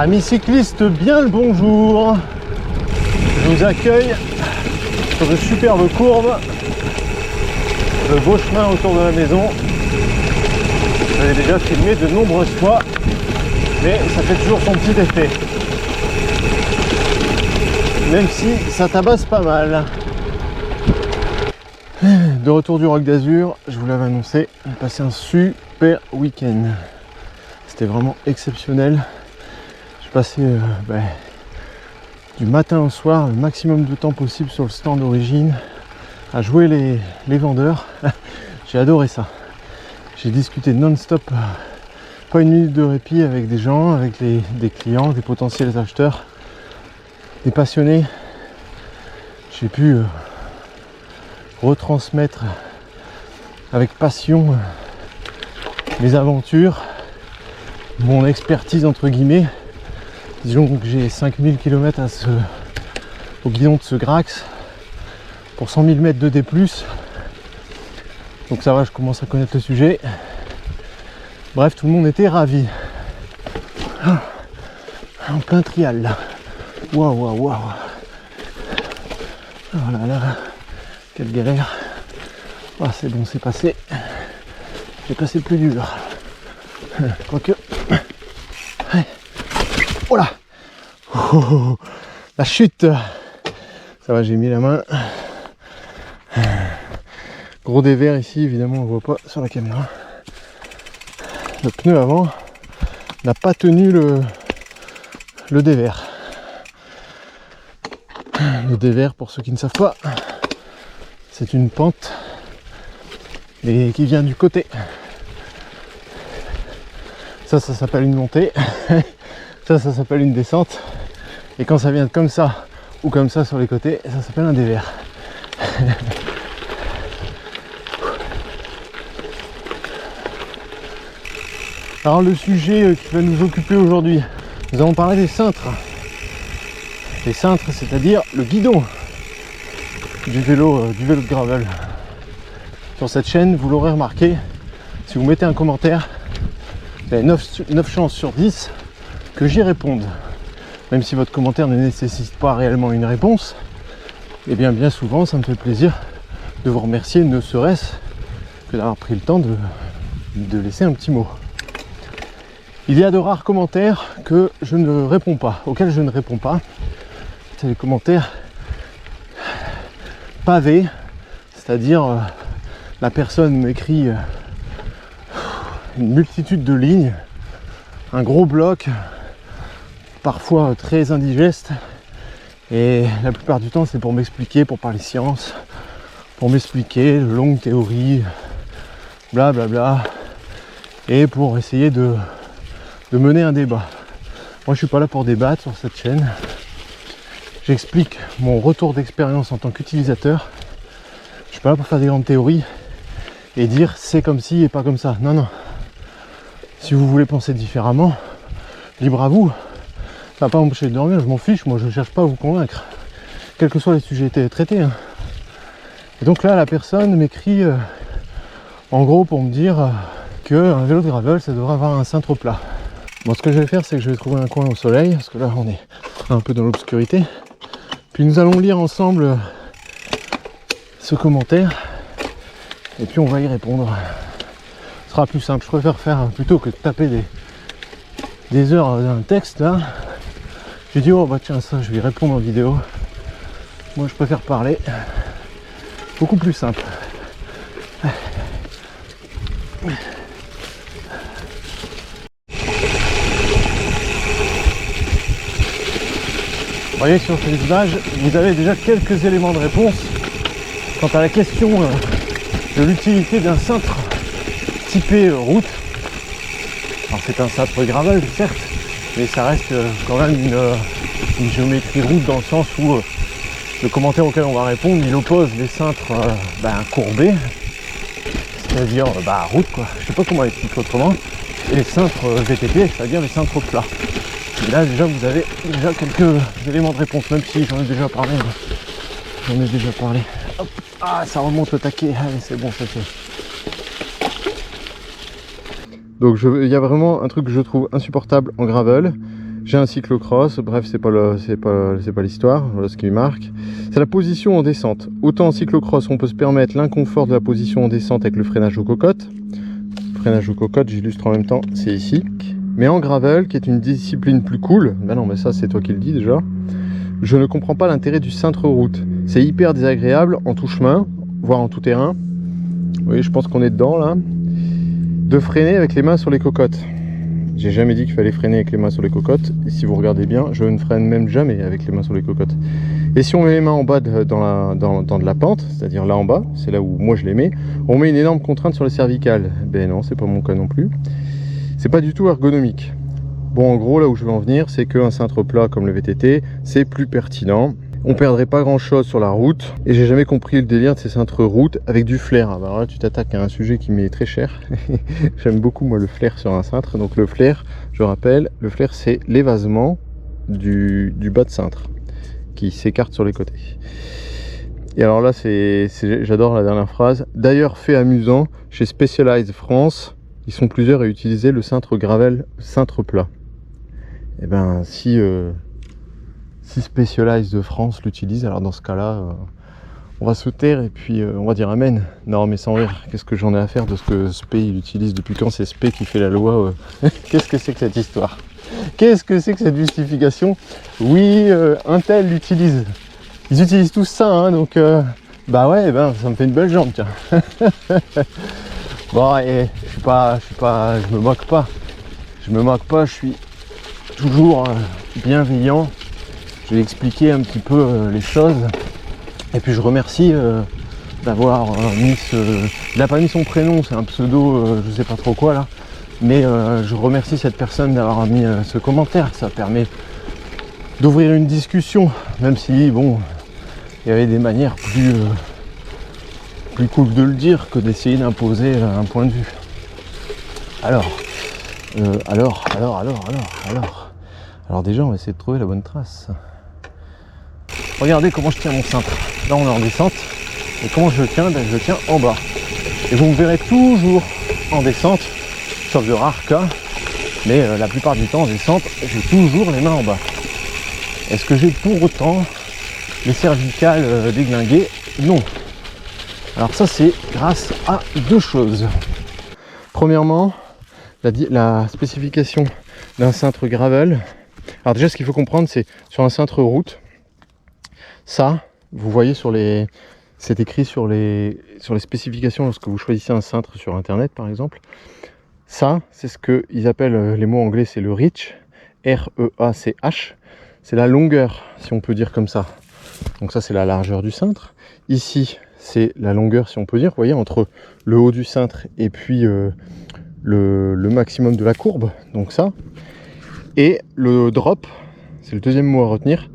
Amis cyclistes, bien le bonjour. Je vous accueille sur de superbes courbes, le beau chemin autour de la maison. Je l'ai déjà filmé de nombreuses fois, mais ça fait toujours son petit effet. Même si ça tabasse pas mal. De retour du Roc d'Azur, je vous l'avais annoncé, j'ai passé un super week-end. C'était vraiment exceptionnel. J'ai passé du matin au soir le maximum de temps possible sur le stand d'origine à jouer les vendeurs. J'ai adoré ça. J'ai discuté non-stop, pas une minute de répit avec des gens, avec des clients, des potentiels acheteurs, des passionnés. J'ai pu retransmettre avec passion mes aventures, mon expertise entre guillemets. Disons que j'ai 5000 km au guidon de ce Grax pour 100 000 mètres de D+. Donc ça va, je commence à connaître le sujet. Bref, tout le monde était ravi. En plein trial là. Waouh, waouh, waouh. Oh là là, quelle galère. Ah, c'est bon, c'est passé. J'ai passé le plus dur. Quoique. Oh là. Oh, la chute. Ça va, j'ai mis la main. Gros dévers ici, évidemment on ne voit pas sur la caméra. Le pneu avant n'a pas tenu le dévers. Le dévers, pour ceux qui ne savent pas, c'est une pente et qui vient du côté. Ça s'appelle une montée. Ça s'appelle une descente. Et quand ça vient comme ça ou comme ça sur les côtés, ça s'appelle un dévers. Alors le sujet qui va nous occuper aujourd'hui, nous allons parler des cintres. Les cintres, c'est-à-dire le guidon du vélo de gravel. Sur cette chaîne, vous l'aurez remarqué, si vous mettez un commentaire, vous avez 9 chances sur 10 que j'y réponde. Même si votre commentaire ne nécessite pas réellement une réponse, et bien souvent ça me fait plaisir de vous remercier, ne serait-ce que d'avoir pris le temps de laisser un petit mot. Il y a de rares commentaires que je ne réponds pas, auxquels je ne réponds pas. C'est les commentaires pavés, c'est-à-dire la personne m'écrit une multitude de lignes, un gros bloc, parfois très indigeste, et la plupart du temps c'est pour m'expliquer, pour parler science, pour m'expliquer de longues théories, blablabla, et pour essayer de mener un débat. Moi je suis pas là pour débattre sur cette chaîne. J'explique mon retour d'expérience en tant qu'utilisateur. Je suis pas là pour faire des grandes théories et dire c'est comme ci et pas comme ça. Non. Si vous voulez penser différemment, libre à vous. Ça va pas m'empêcher de dormir, je m'en fiche, moi je cherche pas à vous convaincre. Quels que soient les sujets traités. Hein. Et donc là la personne m'écrit en gros pour me dire qu'un vélo de gravel ça devrait avoir un cintre plat. Bon, ce que je vais faire, c'est que je vais trouver un coin au soleil, parce que là on est un peu dans l'obscurité. Puis nous allons lire ensemble ce commentaire, et puis on va y répondre. Ce sera plus simple, je préfère faire plutôt que de taper des heures d'un texte là. J'ai dit oh bah tiens ça je vais y répondre en vidéo. Moi je préfère parler. Beaucoup plus simple. Vous voyez sur ces images, vous avez déjà quelques éléments de réponse quant à la question de l'utilité d'un cintre typé route. Alors c'est un cintre gravel certes, mais ça reste quand même une géométrie route dans le sens où le commentaire auquel on va répondre, il oppose les cintres courbés, c'est-à-dire route quoi, je sais pas comment l'expliquer autrement, et les cintres VTP, c'est-à-dire les cintres plats. Et là déjà vous avez déjà quelques éléments de réponse, même si j'en ai déjà parlé. Hop. Ah ça remonte au taquet, allez c'est bon ça fait. Donc il y a vraiment un truc que je trouve insupportable en gravel, J'ai un cyclocross, bref, c'est pas l'histoire, voilà ce qui me marque. C'est la position en descente. Autant en cyclocross, on peut se permettre l'inconfort de la position en descente avec le freinage aux cocottes. Le freinage aux cocottes, j'illustre en même temps, c'est ici. Mais en gravel, qui est une discipline plus cool, ben non, mais ça c'est toi qui le dis déjà, je ne comprends pas l'intérêt du cintre route. C'est hyper désagréable en tout chemin, voire en tout terrain. Oui, je pense qu'on est dedans là. De freiner avec les mains sur les cocottes. J'ai jamais dit qu'il fallait freiner avec les mains sur les cocottes. Et si vous regardez bien, je ne freine même jamais avec les mains sur les cocottes. Et si on met les mains en bas dans de la pente, c'est-à-dire là en bas, c'est là où moi je les mets, on met une énorme contrainte sur les cervicales. Ben non, c'est pas mon cas non plus. C'est pas du tout ergonomique. Bon, en gros, là où je veux en venir, c'est qu'un cintre plat comme le VTT, c'est plus pertinent. On perdrait pas grand chose sur la route. Et j'ai jamais compris le délire de ces cintres route avec du flair. Alors là, tu t'attaques à un sujet qui m'est très cher. J'aime beaucoup, moi, le flair sur un cintre. Donc le flair, je rappelle, le flair, c'est l'évasement du bas de cintre qui s'écarte sur les côtés. Et alors là, j'adore la dernière phrase. D'ailleurs, fait amusant, chez Specialized France, ils sont plusieurs à utiliser le cintre gravel, cintre plat. Et ben, si Specialized de France l'utilise, alors dans ce cas-là, on va se taire et puis on va dire amen. Non, mais sans rire, qu'est-ce que j'en ai à faire de ce que Spe il utilise? Depuis quand c'est Spe qui fait la loi? Qu'est-ce que c'est que cette histoire? Qu'est-ce que c'est que cette justification? Oui, Intel l'utilise. Ils utilisent tous ça, hein, donc bah ouais, ben ça me fait une belle jambe, tiens. Bon, et je me moque pas. Je suis toujours bienveillant. Je vais expliquer un petit peu les choses. Et puis je remercie d'avoir mis il n'a pas mis son prénom, c'est un pseudo, je sais pas trop quoi là. Mais je remercie cette personne d'avoir mis ce commentaire. Ça permet d'ouvrir une discussion, même si bon, il y avait des manières plus cool de le dire que d'essayer d'imposer un point de vue. Alors déjà on va essayer de trouver la bonne trace. Regardez comment je tiens mon cintre. Là on est en descente. Et comment je le tiens? Ben, je le tiens en bas. Et vous me verrez toujours en descente, sauf de rares cas. Mais la plupart du temps en descente, j'ai toujours les mains en bas. Est-ce que j'ai pour autant les cervicales déglinguées? Non. Alors ça c'est grâce à deux choses. Premièrement, la spécification d'un cintre gravel. Alors déjà ce qu'il faut comprendre, c'est sur un cintre route, ça, vous voyez c'est écrit sur les spécifications lorsque vous choisissez un cintre sur internet par exemple. Ça, c'est ce qu'ils appellent, les mots anglais, c'est le reach, R-E-A-C-H. C'est la longueur, si on peut dire comme ça. Donc ça, c'est la largeur du cintre. Ici, c'est la longueur, si on peut dire, vous voyez, entre le haut du cintre et puis le maximum de la courbe, donc ça. Et le drop, c'est le deuxième mot à retenir,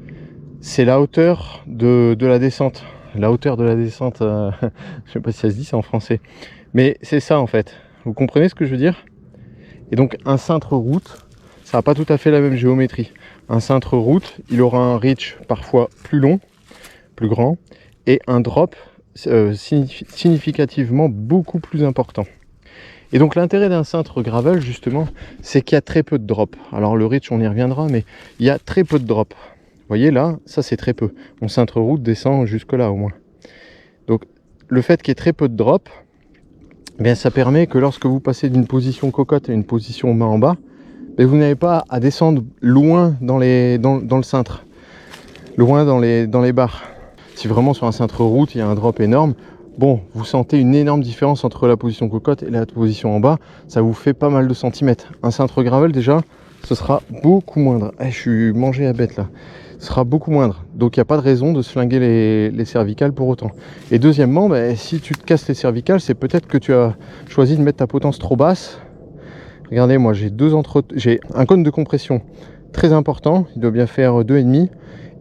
c'est la hauteur de la descente. La hauteur de la descente, je sais pas si ça se dit, c'est en français. Mais c'est ça en fait. Vous comprenez ce que je veux dire? Et donc un cintre route, ça n'a pas tout à fait la même géométrie. Un cintre route, il aura un reach parfois plus long, plus grand, et un drop significativement beaucoup plus important. Et donc l'intérêt d'un cintre gravel justement, c'est qu'il y a très peu de drop. Alors le reach on y reviendra, mais il y a très peu de drop. Vous voyez là, ça c'est très peu. Mon cintre route descend jusque là au moins. Donc le fait qu'il y ait très peu de drop, eh bien, ça permet que lorsque vous passez d'une position cocotte à une position main en bas, bien, vous n'avez pas à descendre loin dans le cintre, loin dans les barres. Si vraiment sur un cintre route il y a un drop énorme, bon, vous sentez une énorme différence entre la position cocotte et la position en bas, ça vous fait pas mal de centimètres. Un cintre gravel déjà, ce sera beaucoup moindre. Je suis mangé à bête là. Ce sera beaucoup moindre. Donc il n'y a pas de raison de se flinguer les cervicales pour autant. Et deuxièmement, si tu te casses les cervicales, c'est peut-être que tu as choisi de mettre ta potence trop basse. Regardez, moi j'ai un cône de compression très important, il doit bien faire 2,5,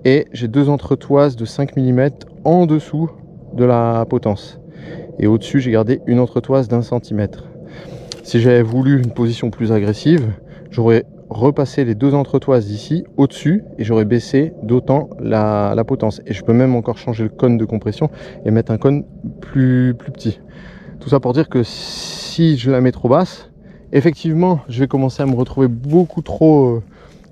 et j'ai deux entretoises de 5 mm en dessous de la potence. Et au-dessus, j'ai gardé une entretoise d'1 cm. Si j'avais voulu une position plus agressive, j'aurais repassé les deux entretoises d'ici au-dessus et j'aurais baissé d'autant la potence. Et je peux même encore changer le cône de compression et mettre un cône plus petit. Tout ça pour dire que si je la mets trop basse, effectivement, je vais commencer à me retrouver beaucoup trop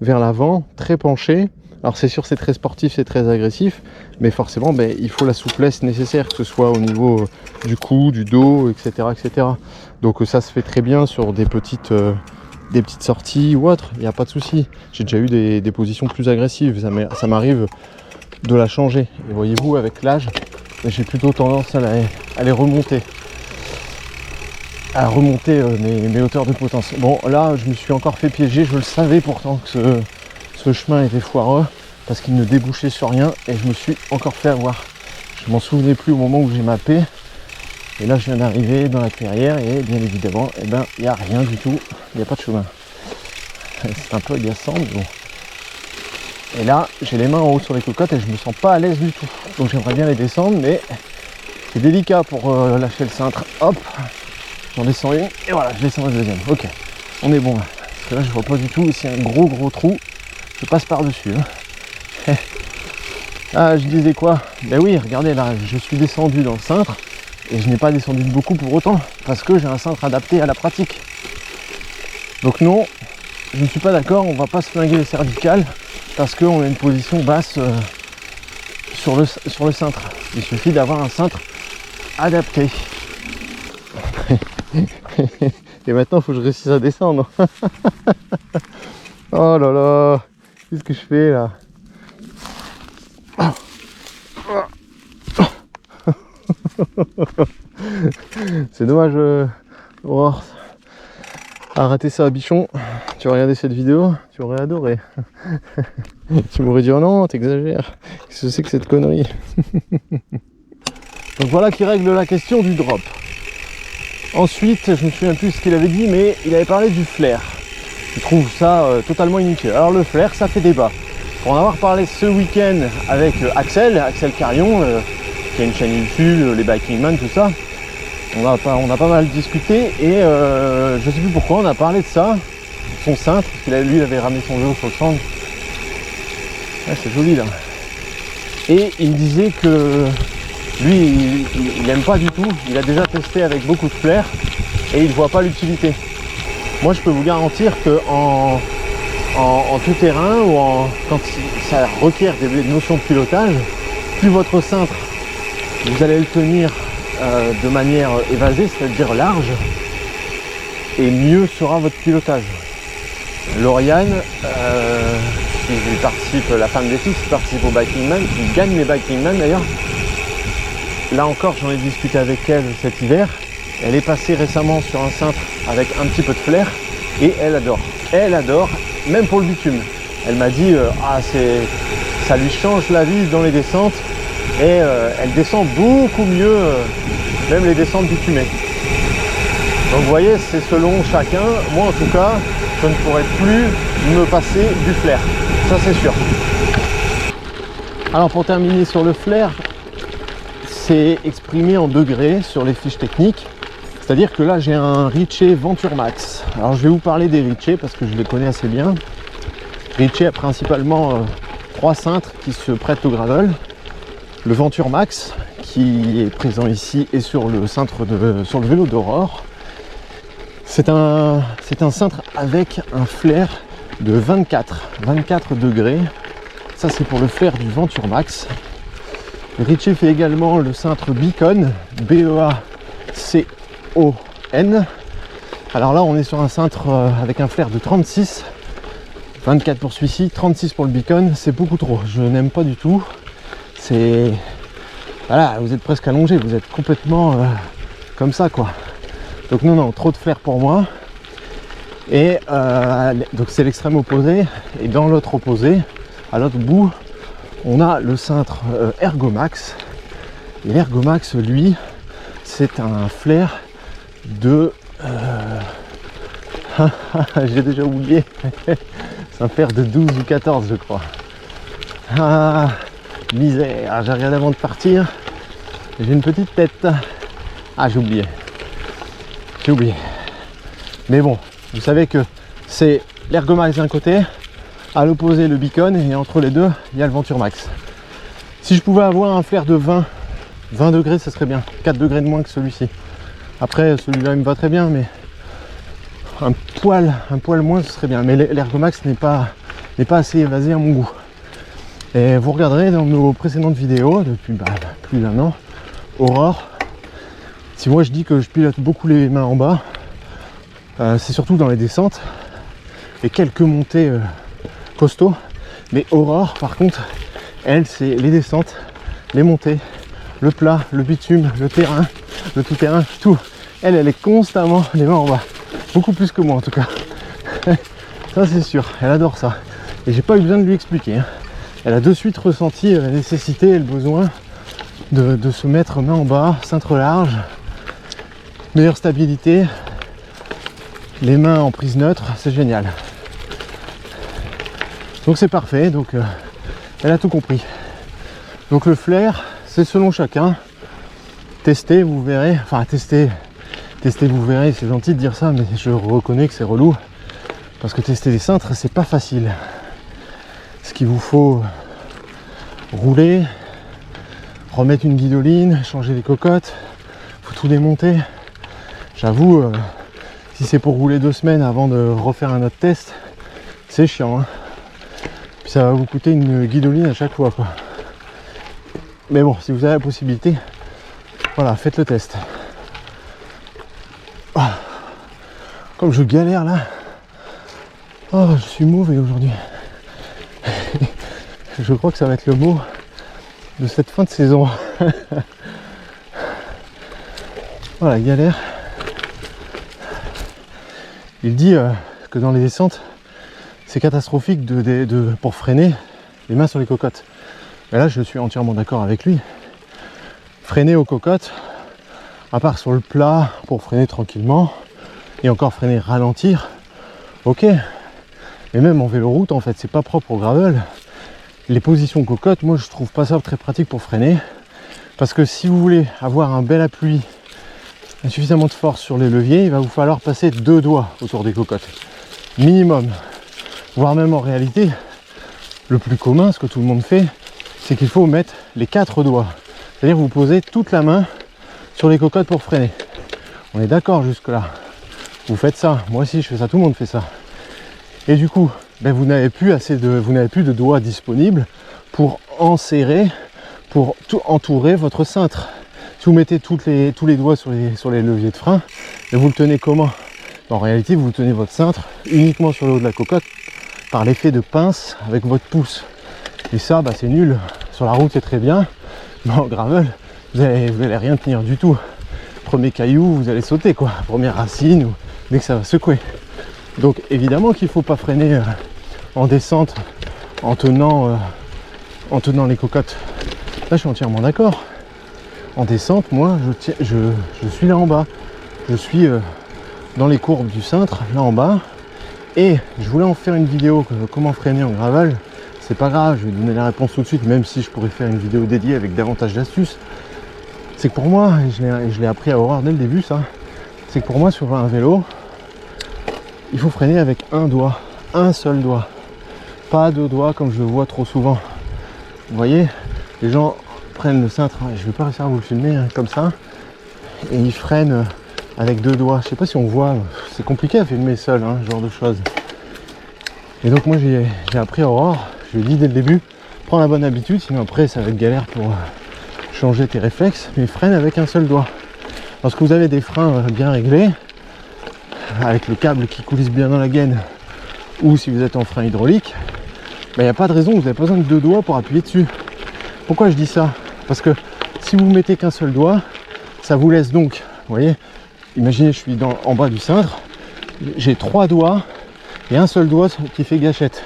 vers l'avant, très penché. Alors c'est sûr, c'est très sportif, c'est très agressif, mais forcément il faut la souplesse nécessaire, que ce soit au niveau du cou, du dos, etc., etc. Donc ça se fait très bien sur des petites sorties ou autres, il n'y a pas de souci. J'ai déjà eu des positions plus agressives, ça m'arrive de la changer. Et voyez-vous, avec l'âge, j'ai plutôt tendance à les remonter. À remonter mes hauteurs de potence. Bon, là, je me suis encore fait piéger, je le savais pourtant que ce chemin était foireux, parce qu'il ne débouchait sur rien, et je me suis encore fait avoir. Je m'en souvenais plus au moment où j'ai mappé, et là je viens d'arriver dans la clairière, et bien évidemment, il n'y a rien du tout, il n'y a pas de chemin. C'est un peu agaçant, mais bon. Et là, j'ai les mains en haut sur les cocottes, et je me sens pas à l'aise du tout. Donc j'aimerais bien les descendre, mais c'est délicat pour lâcher le cintre. Hop, j'en descends une, et voilà, je descends la deuxième. Ok, on est bon là. Parce que là, je vois pas du tout, ici un gros trou, je passe par-dessus. Hein. Ah, je disais quoi? Ben oui, regardez là, je suis descendu dans le cintre, et je n'ai pas descendu de beaucoup pour autant, parce que j'ai un cintre adapté à la pratique. Donc non, je ne suis pas d'accord, on va pas se flinguer les cervicales, parce qu'on a une position basse sur le cintre. Il suffit d'avoir un cintre adapté. Et maintenant, il faut que je réussisse à descendre. Oh là là, qu'est-ce que je fais là? C'est dommage, Aurore, à rater ça à Bichon. Tu as regardé cette vidéo, tu aurais adoré. Tu m'aurais dit oh non, t'exagères. Qu'est-ce que c'est que cette connerie? Donc voilà qui règle la question du drop. Ensuite, je me souviens plus ce qu'il avait dit, mais il avait parlé du flair. Je trouve ça totalement inutile. Alors le flair, ça fait débat. Pour en avoir parlé ce week-end avec Axel Carion, qui a une chaîne YouTube, les Bikingman, tout ça, on a pas mal discuté, et je sais plus pourquoi on a parlé de ça, son cintre, parce que lui il avait ramené son vélo sur le centre. Ouais, c'est joli là. Et il me disait que lui il aime pas du tout, il a déjà testé avec beaucoup de flair et il voit pas l'utilité. Moi je peux vous garantir que en tout terrain ou quand ça requiert des notions de pilotage, plus votre cintre vous allez le tenir de manière évasée, c'est-à-dire large, et mieux sera votre pilotage. Lauriane, qui participe, la femme des fils, qui participe au Bikingman, qui gagne les Bikingman d'ailleurs. Là encore, j'en ai discuté avec elle cet hiver. Elle est passée récemment sur un cintre avec un petit peu de flair et elle adore. Elle adore, même pour le bitume. Elle m'a dit ça lui change la vie dans les descentes et elle descend beaucoup mieux, même les descentes bitumées. Donc vous voyez, c'est selon chacun. Moi en tout cas, je ne pourrais plus me passer du flair. Ça c'est sûr. Alors pour terminer sur le flair, c'est exprimé en degrés sur les fiches techniques. C'est-à-dire que là j'ai un Ritchey Venture Max. Alors je vais vous parler des Ritchey parce que je les connais assez bien. Ritchey a principalement 3 cintres qui se prêtent au gravel. Le Venture Max qui est présent ici et sur le vélo d'Aurore. C'est un cintre avec un flair de 24 degrés. Ça c'est pour le flair du Venture Max. Ritchey fait également le cintre Beacon, B-E-A-C-O-N. Alors là on est sur un cintre avec un flair de 36, 24 pour celui-ci, 36 pour le Beacon. C'est beaucoup trop, je n'aime pas du tout. C'est... Voilà, vous êtes presque allongé, vous êtes complètement comme ça quoi. Donc non, trop de flair pour moi. Et donc c'est l'extrême opposé. Et dans l'autre opposé, à l'autre bout, on a le cintre Ergomax. Et l'Ergomax, lui, c'est un flair de... j'ai déjà oublié. C'est un flair de 12 ou 14, je crois. Ah, misère, j'ai regardé avant de partir. J'ai une petite tête. Ah, j'ai oublié. Mais bon, vous savez que c'est l'Ergomax d'un côté, à l'opposé le Beacon, et entre les deux, il y a le Venture Max. Si je pouvais avoir un flair de 20 degrés, ça serait bien. 4 degrés de moins que celui-ci. Après, celui-là, il me va très bien, mais un poil moins, ce serait bien. Mais l'Ergomax n'est pas n'est pas assez évasé à mon goût. Et vous regarderez dans nos précédentes vidéos, depuis plus d'un an, Aurore, si moi je dis que je pilote beaucoup les mains en bas, c'est surtout dans les descentes et quelques montées costauds. Mais Aurore, par contre, elle, c'est les descentes, les montées, le plat, le bitume, le terrain, le tout-terrain, tout. Elle est constamment les mains en bas. Beaucoup plus que moi en tout cas. Ça c'est sûr, elle adore ça. Et j'ai pas eu besoin de lui expliquer. Hein. Elle a de suite ressenti la nécessité et le besoin de se mettre main en bas, cintre large, meilleure stabilité, les mains en prise neutre, c'est génial. Donc c'est parfait, donc elle a tout compris. Donc le flair, c'est selon chacun. Testez, vous verrez. Enfin testez, vous verrez, c'est gentil de dire ça, mais je reconnais que c'est relou. Parce que tester des cintres, c'est pas facile. Ce qu'il vous faut rouler, remettre une guidoline, changer les cocottes, faut tout démonter. J'avoue, si c'est pour rouler 2 semaines avant de refaire un autre test, c'est chiant. Hein. Puis ça va vous coûter une guidoline à chaque fois, quoi. Mais bon, si vous avez la possibilité, voilà, faites le test. Ah, comme je galère là. Oh, je suis mauvais aujourd'hui. Je crois que ça va être le mot de cette fin de saison. Voilà, galère. Il dit que dans les descentes, c'est catastrophique pour freiner les mains sur les cocottes. Et là, je suis entièrement d'accord avec lui. Freiner aux cocottes, à part sur le plat pour freiner tranquillement, et encore freiner, ralentir, ok. Mais même en véloroute, en fait, c'est pas propre au gravel. Les positions cocottes, moi je trouve pas ça très pratique pour freiner. Parce que si vous voulez avoir un bel appui, suffisamment de force sur les leviers, il va vous falloir passer 2 doigts autour des cocottes. Minimum. Voire même en réalité, le plus commun, ce que tout le monde fait, c'est qu'il faut mettre les 4 doigts. C'est-à-dire vous posez toute la main sur les cocottes pour freiner. On est d'accord jusque là. Vous faites ça, moi aussi je fais ça, tout le monde fait ça. Et du coup, vous n'avez plus de doigts disponibles pour enserrer, pour tout entourer votre cintre. Si vous mettez tous les doigts sur les leviers de frein, et vous le tenez comment? En réalité, vous tenez votre cintre uniquement sur le haut de la cocotte par l'effet de pince avec votre pouce. Et ça, c'est nul. Sur la route, c'est très bien, mais en gravel, vous allez rien tenir du tout. Premier caillou, vous allez sauter, quoi. Première racine, ou dès que ça va secouer. Donc évidemment qu'il ne faut pas freiner en descente en tenant les cocottes. Là je suis entièrement d'accord. En descente, moi je suis là en bas. Je suis dans les courbes du cintre, là en bas. Et je voulais en faire une vidéo comment freiner en gravel. C'est pas grave, je vais donner la réponse tout de suite, même si je pourrais faire une vidéo dédiée avec davantage d'astuces. C'est que pour moi, et je l'ai appris à Aurore dès le début ça, c'est que pour moi sur un vélo, il faut freiner avec un doigt, un seul doigt. Pas 2 doigts comme je le vois trop souvent. Vous voyez, les gens prennent le cintre, je vais pas réussir à vous le filmer comme ça, et ils freinent avec 2 doigts. Je sais pas si on voit, c'est compliqué à filmer seul, ce genre de choses. Et donc moi j'ai appris à Aurore, je lui ai dit dès le début, prends la bonne habitude, sinon après ça va être galère pour changer tes réflexes, mais freine avec un seul doigt. Lorsque vous avez des freins bien réglés, avec le câble qui coulisse bien dans la gaine, ou si vous êtes en frein hydraulique, il n'y a pas de raison, vous n'avez pas besoin de 2 doigts pour appuyer dessus. Pourquoi je dis ça? Parce que si vous mettez qu'un seul doigt, ça vous laisse donc, vous voyez, imaginez je suis en bas du cintre, j'ai 3 doigts et un seul doigt qui fait gâchette.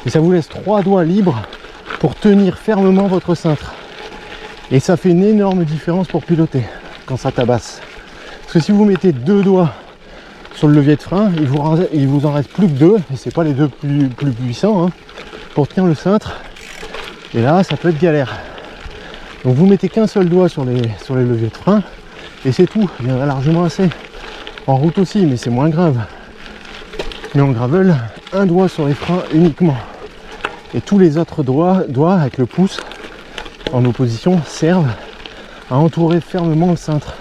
Et ça vous laisse 3 doigts libres pour tenir fermement votre cintre. Et ça fait une énorme différence pour piloter quand ça tabasse. Parce que si vous mettez 2 doigts sur le levier de frein, il vous en reste plus que 2, et c'est pas les 2 plus puissants, pour tenir le cintre. Et là, ça peut être galère. Donc vous mettez qu'un seul doigt sur les leviers de frein, et c'est tout, il y en a largement assez. En route aussi, mais c'est moins grave. Mais en gravel, un doigt sur les freins uniquement. Et tous les autres doigts avec le pouce en opposition servent à entourer fermement le cintre.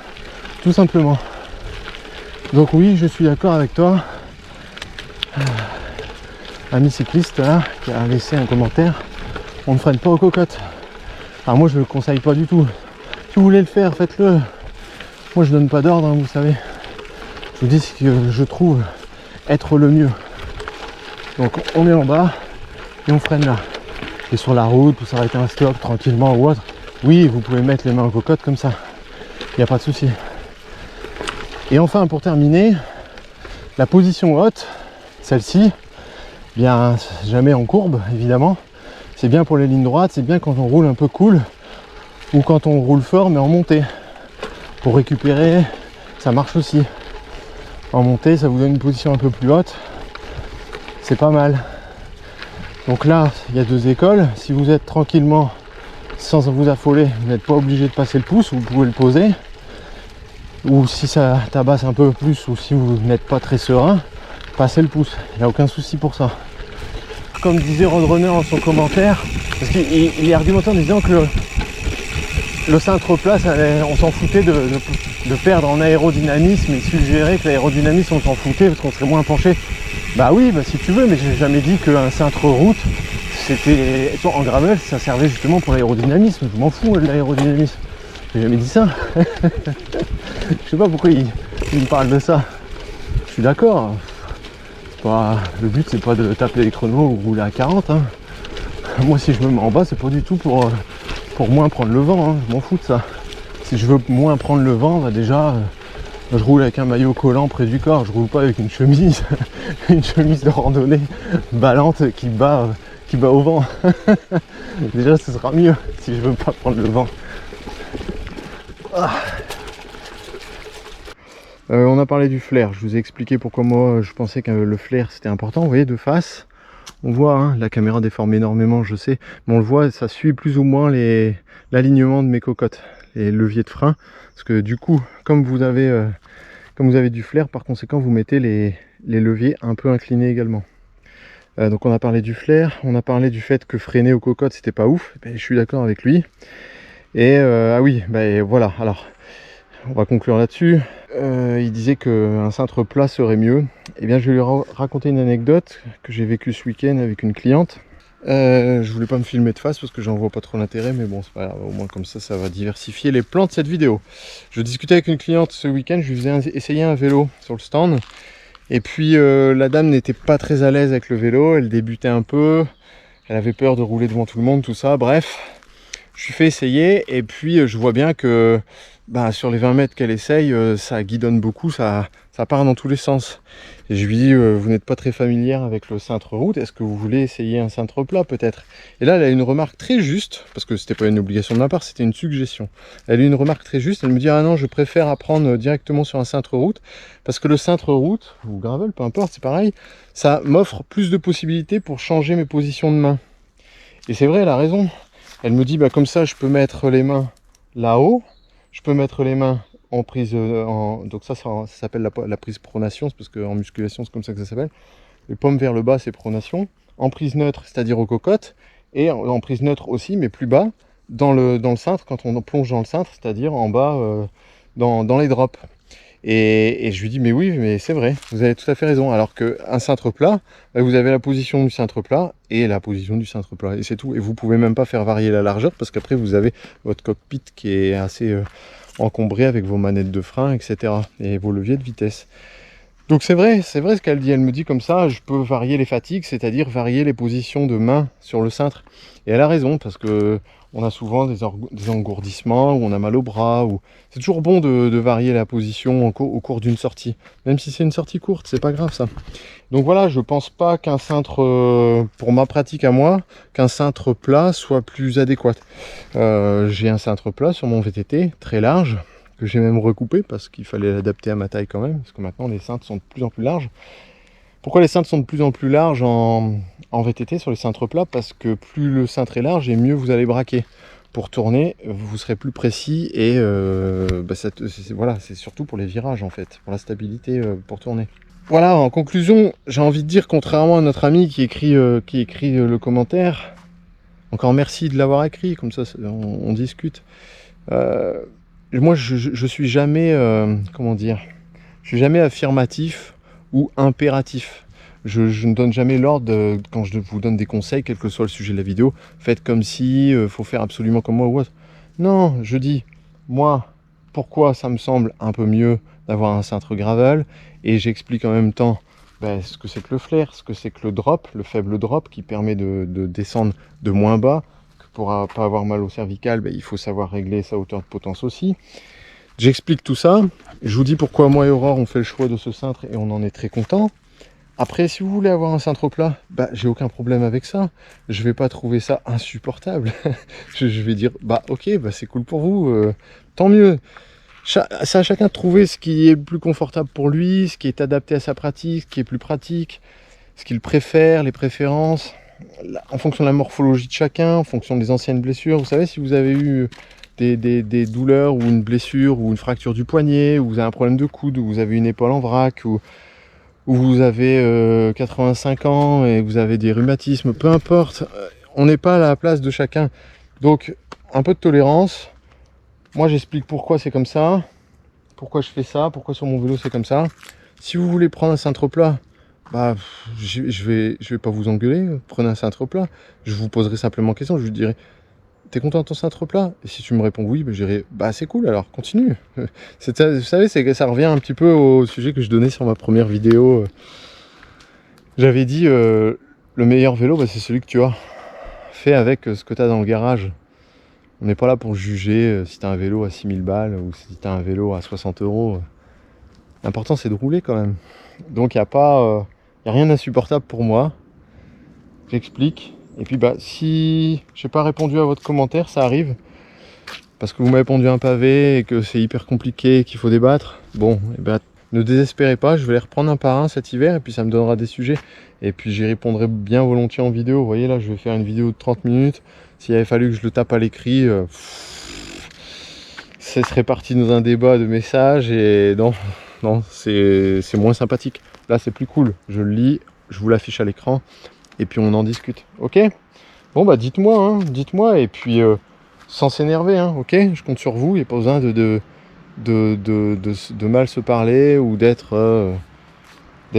Tout simplement. Donc oui, je suis d'accord avec toi. ami cycliste là, qui a laissé un commentaire, on ne freine pas aux cocottes. Alors moi je le conseille pas du tout. Si vous voulez le faire, faites-le. Moi je donne pas d'ordre, hein, vous savez. Je vous dis ce que je trouve être le mieux. Donc on est en bas et on freine là. Et sur la route, pour s'arrêter un stop tranquillement ou autre, oui, vous pouvez mettre les mains aux cocottes comme ça. Il n'y a pas de souci. Et enfin, pour terminer, la position haute, celle-ci, bien jamais en courbe, évidemment. C'est bien pour les lignes droites, c'est bien quand on roule un peu cool ou quand on roule fort mais en montée. Pour récupérer, ça marche aussi. En montée, ça vous donne une position un peu plus haute. C'est pas mal. Donc là, il y a deux écoles. Si vous êtes tranquillement, sans vous affoler, vous n'êtes pas obligé de passer le pouce, vous pouvez le poser. Ou si ça tabasse un peu plus, ou si vous n'êtes pas très serein, passez le pouce. Il n'y a aucun souci pour ça. Comme disait Roadrunner en son commentaire, parce qu'il est argumenté en disant que le cintre plat, on s'en foutait de perdre en aérodynamisme, et suggérait que l'aérodynamisme, on s'en foutait parce qu'on serait moins penché. Bah oui, bah si tu veux, mais j'ai jamais dit qu'un cintre route, c'était en gravel, ça servait justement pour l'aérodynamisme. Je m'en fous de l'aérodynamisme. J'ai jamais dit ça. Je sais pas pourquoi il me parle de ça. Je suis d'accord. Le but c'est pas de taper les chronos ou rouler à 40. Hein. Moi si je me mets en bas, c'est pas du tout pour moins prendre le vent. Hein. Je m'en fous de ça. Si je veux moins prendre le vent, bah déjà je roule avec un maillot collant près du corps. Je roule pas avec une chemise, une chemise de randonnée ballante qui bat au vent. Déjà ce sera mieux si je veux pas prendre le vent. On a parlé du flair, je vous ai expliqué pourquoi moi je pensais que le flair c'était important. Vous voyez de face, on voit, hein, la caméra déforme énormément je sais, mais on le voit, ça suit plus ou moins l'alignement de mes cocottes, les leviers de frein, parce que du coup, comme vous avez du flair, par conséquent vous mettez les leviers un peu inclinés également. Donc on a parlé du flair, on a parlé du fait que freiner aux cocottes c'était pas ouf, ben, je suis d'accord avec lui. Et ah oui, ben voilà, alors on va conclure là-dessus. Il disait qu'un cintre plat serait mieux. Eh bien, je vais lui raconter une anecdote que j'ai vécue ce week-end avec une cliente. Je voulais pas me filmer de face parce que j'en vois pas trop l'intérêt, mais bon, c'est pas grave, au moins comme ça va diversifier les plans de cette vidéo. Je discutais avec une cliente ce week-end, je lui faisais essayer un vélo sur le stand. Et puis la dame n'était pas très à l'aise avec le vélo, elle débutait un peu, elle avait peur de rouler devant tout le monde, tout ça, bref. Je lui fais essayer et puis je vois bien que sur les 20 mètres qu'elle essaye, ça guidonne beaucoup, ça part dans tous les sens. Et je lui dis, vous n'êtes pas très familière avec le cintre route, est-ce que vous voulez essayer un cintre plat peut-être? Et là elle a une remarque très juste, parce que c'était pas une obligation de ma part, c'était une suggestion. Elle a eu une remarque très juste, elle me dit, ah non, je préfère apprendre directement sur un cintre route, parce que le cintre route, ou gravel, peu importe, c'est pareil, ça m'offre plus de possibilités pour changer mes positions de main. Et c'est vrai, elle a raison. Elle me dit, comme ça, je peux mettre les mains là-haut, je peux mettre les mains en prise, donc ça s'appelle la prise pronation, parce qu'en musculation, c'est comme ça que ça s'appelle. Les paumes vers le bas, c'est pronation. En prise neutre, c'est-à-dire aux cocottes, et en prise neutre aussi, mais plus bas, dans le cintre, quand on plonge dans le cintre, c'est-à-dire en bas, dans les drops. Et je lui dis, mais oui, mais c'est vrai, vous avez tout à fait raison. Alors qu'un cintre plat, vous avez la position du cintre plat et la position du cintre plat, et c'est tout. Et vous pouvez même pas faire varier la largeur, parce qu'après vous avez votre cockpit qui est assez encombré avec vos manettes de frein, etc. et vos leviers de vitesse. Donc c'est vrai ce qu'elle dit. Elle me dit comme ça, je peux varier les fatigues, c'est-à-dire varier les positions de main sur le cintre. Et elle a raison, parce que on a souvent des engourdissements, ou on a mal au bras, ou c'est toujours bon de varier la position au cours d'une sortie. Même si c'est une sortie courte, c'est pas grave ça. Donc voilà, je pense pas qu'un cintre, pour ma pratique à moi, qu'un cintre plat soit plus adéquat. J'ai un cintre plat sur mon VTT, très large, que j'ai même recoupé parce qu'il fallait l'adapter à ma taille quand même, parce que maintenant les cintres sont de plus en plus larges. Pourquoi les cintres sont de plus en plus larges en VTT sur les cintres plats? Parce que plus le cintre est large et mieux vous allez braquer. Pour tourner, vous serez plus précis et voilà, c'est surtout pour les virages en fait, pour la stabilité pour tourner. Voilà, en conclusion, j'ai envie de dire, contrairement à notre ami qui écrit le commentaire, encore merci de l'avoir écrit, comme ça on discute. Moi je suis jamais, comment dire, je suis jamais affirmatif ou impératif. je ne donne jamais l'ordre quand je vous donne des conseils, quel que soit le sujet de la vidéo. Faites comme si, faut faire absolument comme moi ou autre. Non, je dis, moi, pourquoi ça me semble un peu mieux d'avoir un cintre gravel, et j'explique en même temps ce que c'est que le flair, ce que c'est que le drop, le faible drop qui permet de descendre de moins bas, que pour pas avoir mal au cervical, il faut savoir régler sa hauteur de potence aussi. J'explique tout ça, je vous dis pourquoi moi et Aurore on fait le choix de ce cintre et on en est très content. Après, si vous voulez avoir un cintre plat, j'ai aucun problème avec ça. Je vais pas trouver ça insupportable. je vais dire, ok, c'est cool pour vous, tant mieux. C'est à chacun de trouver ce qui est le plus confortable pour lui, ce qui est adapté à sa pratique, ce qui est plus pratique, ce qu'il préfère, les préférences, en fonction de la morphologie de chacun, en fonction des anciennes blessures. Vous savez, si vous avez eu des douleurs ou une blessure ou une fracture du poignet, ou vous avez un problème de coude, ou vous avez une épaule en vrac, ou vous avez 85 ans et vous avez des rhumatismes, peu importe, on n'est pas à la place de chacun. Donc, un peu de tolérance. Moi, j'explique pourquoi c'est comme ça, pourquoi je fais ça, pourquoi sur mon vélo c'est comme ça. Si vous voulez prendre un cintre plat, je vais pas vous engueuler, prenez un cintre plat. Je vous poserai simplement question, je vous dirai, t'es content de ton cintre plat? Et si tu me réponds oui, je dirai, c'est cool, alors continue. Vous savez, ça revient un petit peu au sujet que je donnais sur ma première vidéo. J'avais dit, le meilleur vélo, c'est celui que tu as. Fais avec ce que tu as dans le garage. On n'est pas là pour juger si tu as un vélo à 6000 balles ou si tu as un vélo à 60 €. L'important, c'est de rouler quand même. Donc, il n'y a rien d'insupportable pour moi. J'explique. Et puis, si je n'ai pas répondu à votre commentaire, ça arrive. Parce que vous m'avez pondu un pavé et que c'est hyper compliqué et qu'il faut débattre. Bon, ne désespérez pas, je vais les reprendre un par un cet hiver et puis ça me donnera des sujets. Et puis j'y répondrai bien volontiers en vidéo. Vous voyez là, je vais faire une vidéo de 30 minutes. S'il avait fallu que je le tape à l'écrit, ce serait parti dans un débat de messages et non, c'est moins sympathique. Là, c'est plus cool. Je le lis, je vous l'affiche à l'écran et puis on en discute. Ok? Bon, dites-moi et puis sans s'énerver, ok? Je compte sur vous, il n'y a pas besoin de mal se parler ou d'être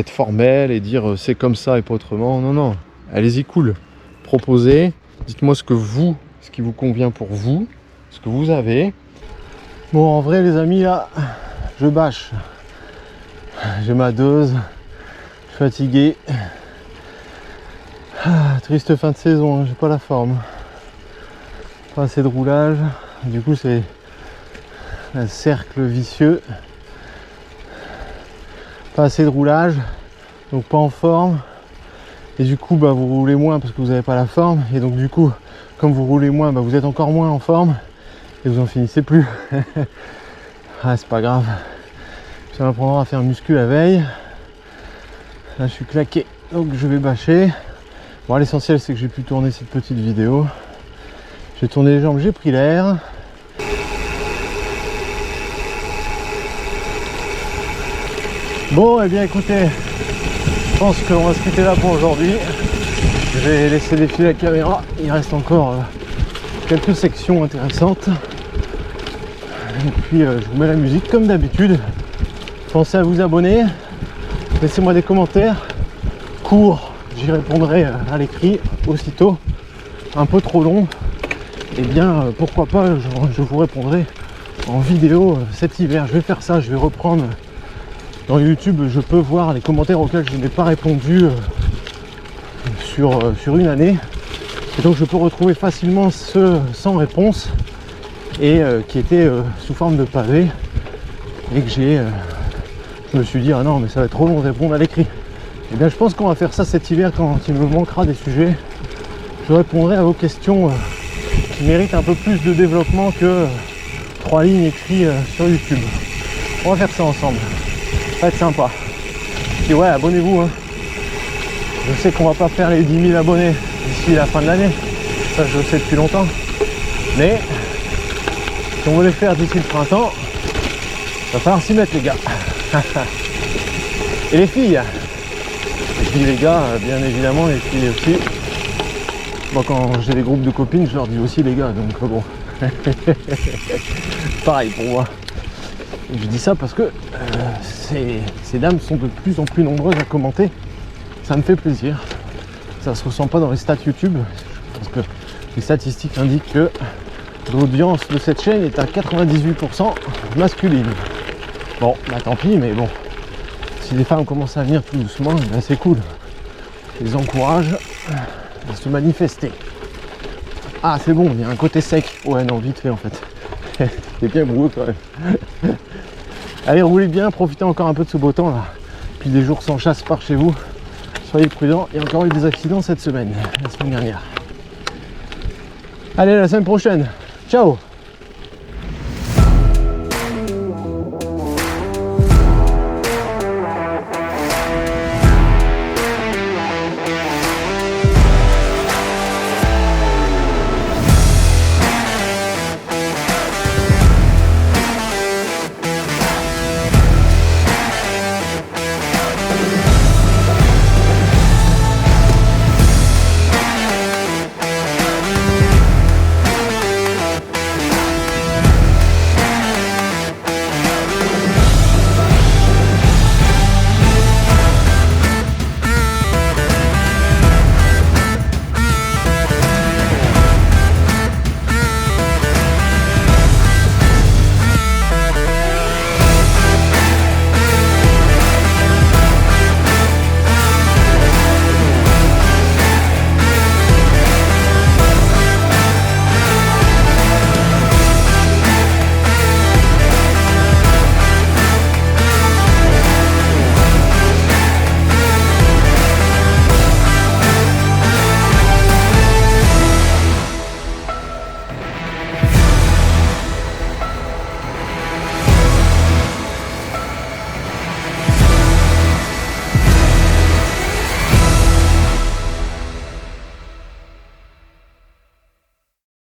formel et dire c'est comme ça et pas autrement. Non, allez-y cool. Proposez, dites-moi ce qui vous convient pour vous, ce que vous avez. Bon, en vrai les amis, là, je bâche. J'ai ma dose, je suis fatigué. Triste fin de saison, j'ai pas la forme. Pas assez de roulage, du coup c'est un cercle vicieux. Pas assez de roulage, donc pas en forme. Et du coup vous roulez moins parce que vous n'avez pas la forme. Et donc du coup, comme vous roulez moins, vous êtes encore moins en forme. Et vous en finissez plus. C'est pas grave. Ça m'apprendra à faire muscu la veille. Là je suis claqué, donc je vais bâcher. Bon, l'essentiel c'est que j'ai pu tourner cette petite vidéo. J'ai tourné les jambes, j'ai pris l'air. Bon, et bien écoutez, je pense qu'on va se quitter là pour aujourd'hui. Je vais laisser défiler la caméra. Il reste encore quelques sections intéressantes. Et puis je vous mets la musique comme d'habitude. Pensez à vous abonner. Laissez-moi des commentaires courts. J'y répondrai à l'écrit aussitôt. Un peu trop long. Et bien pourquoi pas, je vous répondrai en vidéo cet hiver. Je vais faire ça, je vais reprendre dans YouTube, je peux voir les commentaires auxquels je n'ai pas répondu sur une année. Et donc je peux retrouver facilement ceux sans réponse et qui étaient sous forme de pavé. Et que je me suis dit, ah non, mais ça va être trop long de répondre à l'écrit. Et bien je pense qu'on va faire ça cet hiver quand il me manquera des sujets. Je répondrai à vos questions qui méritent un peu plus de développement que 3 lignes écrites sur YouTube. On va faire ça ensemble. Ça va être sympa. Et ouais, abonnez-vous. Je sais qu'on va pas faire les 10 000 abonnés d'ici la fin de l'année. Ça, je le sais depuis longtemps. Mais si on veut les faire d'ici le printemps, il va falloir s'y mettre, les gars. Et les filles. Je dis les gars, bien évidemment, les filles aussi. Moi, quand j'ai des groupes de copines, je leur dis aussi les gars. Donc bon. Pareil pour moi. Et je dis ça parce que ces dames sont de plus en plus nombreuses à commenter Ça me fait plaisir. Ça se ressent pas dans les stats YouTube, parce que les statistiques indiquent que l'audience de cette chaîne est à 98% masculine. Bon, bah tant pis, mais bon, si les femmes commencent à venir tout doucement, ben c'est cool. Je les encourage à se manifester. Ah, c'est bon, il y a un côté sec. Ouais, non, vite fait en fait. C'est bien brouilleux quand même. Allez, roulez bien, profitez encore un peu de ce beau temps là. Puis les jours sans chasse par chez vous. Soyez prudents, il y a encore eu des accidents cette semaine, la semaine dernière. Allez, à la semaine prochaine. Ciao!